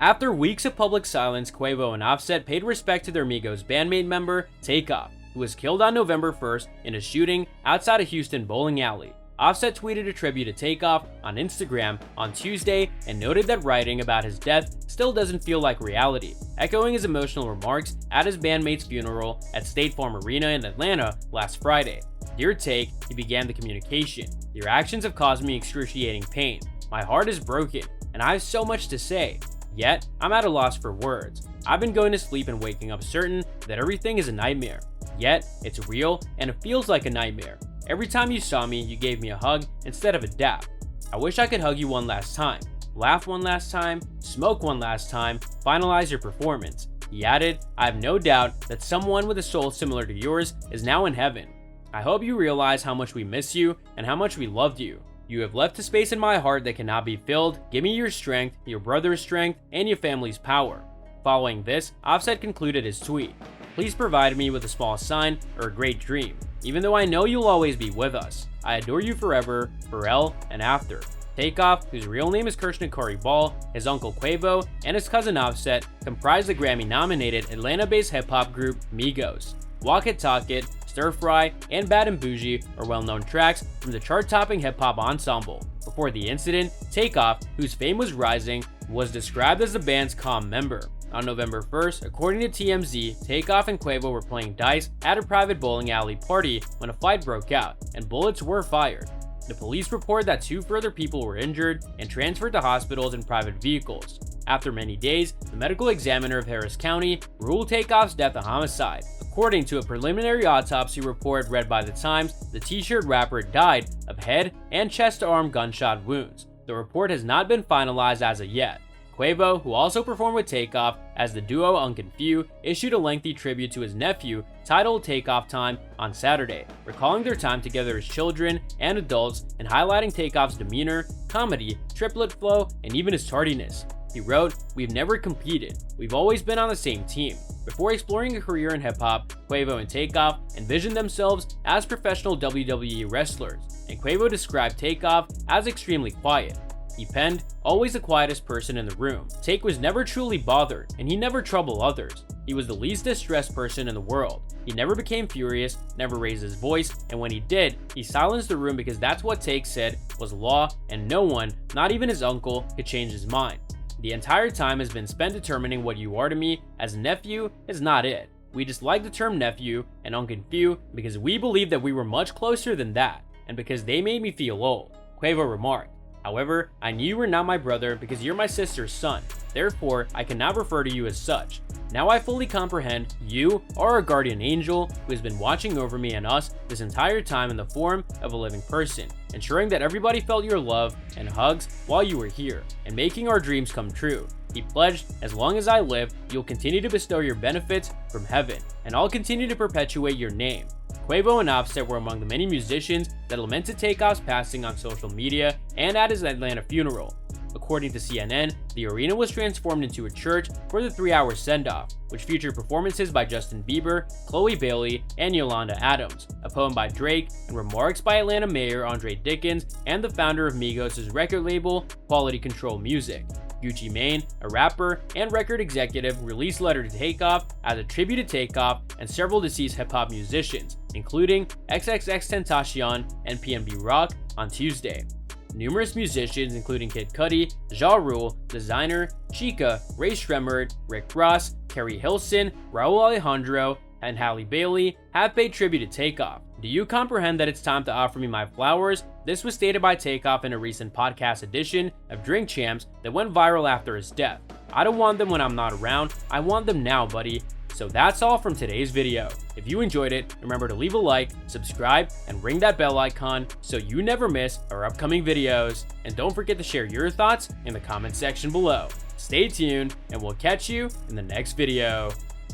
After weeks of public silence, Quavo and Offset paid respect to their Migos bandmate member, Takeoff, who was killed on November 1st in a shooting outside a Houston bowling alley. Offset tweeted a tribute to Takeoff on Instagram on Tuesday and noted that writing about his death still doesn't feel like reality, echoing his emotional remarks at his bandmate's funeral at State Farm Arena in Atlanta last Friday. "Dear Take," he began the communication, "your actions have caused me excruciating pain. My heart is broken, and I have so much to say. Yet, I'm at a loss for words. I've been going to sleep and waking up certain that everything is a nightmare. Yet, it's real, and it feels like a nightmare. Every time you saw me, you gave me a hug instead of a dap. I wish I could hug you one last time, laugh one last time, smoke one last time, finalize your performance." He added, "I have no doubt that someone with a soul similar to yours is now in heaven. I hope you realize how much we miss you and how much we loved you. You have left a space in my heart that cannot be filled. Give me your strength, your brother's strength, and your family's power." Following this, Offset concluded his tweet, "Please provide me with a small sign or a great dream. Even though I know you'll always be with us. I adore you forever, Pharrell, and after." Takeoff, whose real name is Krishnakari Ball, his uncle Quavo, and his cousin Offset comprise the Grammy-nominated Atlanta-based hip-hop group Migos. "Walk It, Talk It," "Stir Fry," and "Bad and Bougie" are well-known tracks from the chart-topping hip-hop ensemble. Before the incident, Takeoff, whose fame was rising, was described as the band's calm member. On November 1st, according to TMZ, Takeoff and Quavo were playing dice at a private bowling alley party when a fight broke out, and bullets were fired. The police report that 2 further people were injured and transferred to hospitals in private vehicles. After many days, the medical examiner of Harris County ruled Takeoff's death a homicide. According to a preliminary autopsy report read by The Times, the T-shirt rapper died of head and chest-to-arm gunshot wounds. The report has not been finalized as of yet. Quavo, who also performed with Takeoff as the duo Unconfused, issued a lengthy tribute to his nephew titled Takeoff Time on Saturday, recalling their time together as children and adults and highlighting Takeoff's demeanor, comedy, triplet flow, and even his tardiness. He wrote, "We've never competed. We've always been on the same team." Before exploring a career in hip-hop, Quavo and Takeoff envisioned themselves as professional WWE wrestlers, and Quavo described Takeoff as extremely quiet. He penned, "Always the quietest person in the room. Take was never truly bothered, and he never troubled others. He was the least distressed person in the world. He never became furious, never raised his voice, and when he did, he silenced the room because that's what Take said was law, and no one, not even his uncle, could change his mind. The entire time has been spent determining what you are to me as a nephew is not it. We just like the term nephew and Unconfused because we believe that we were much closer than that, and because they made me feel old," Quavo remarked. "However, I knew you were not my brother because you're my sister's son. Therefore, I cannot refer to you as such. Now I fully comprehend you are a guardian angel who has been watching over me and us this entire time in the form of a living person, ensuring that everybody felt your love and hugs while you were here, and making our dreams come true. He pledged, as long as I live, you'll continue to bestow your benefits from heaven, and I'll continue to perpetuate your name." Quavo and Offset were among the many musicians that lamented Takeoff's passing on social media and at his Atlanta funeral. According to CNN, the arena was transformed into a church for the 3-hour send-off, which featured performances by Justin Bieber, Chloe Bailey, and Yolanda Adams, a poem by Drake, and remarks by Atlanta Mayor Andre Dickens and the founder of Migos' record label, Quality Control Music. Gucci Mane, a rapper and record executive, released a letter to Takeoff as a tribute to Takeoff and several deceased hip-hop musicians, including XXXTentacion and PNB Rock, on Tuesday. Numerous musicians, including Kid Cudi, Ja Rule, Designer, Chica, Ray Shremmerd, Rick Ross, Kerry Hilson, Raul Alejandro, and Halle Bailey, have paid tribute to Takeoff. Do you comprehend that it's time to offer me my flowers? This was stated by Takeoff in a recent podcast edition of Drink Champs that went viral after his death. "I don't want them when I'm not around, I want them now, buddy." So that's all from today's video. If you enjoyed it, remember to leave a like, subscribe, and ring that bell icon so you never miss our upcoming videos. And don't forget to share your thoughts in the comment section below. Stay tuned, and we'll catch you in the next video.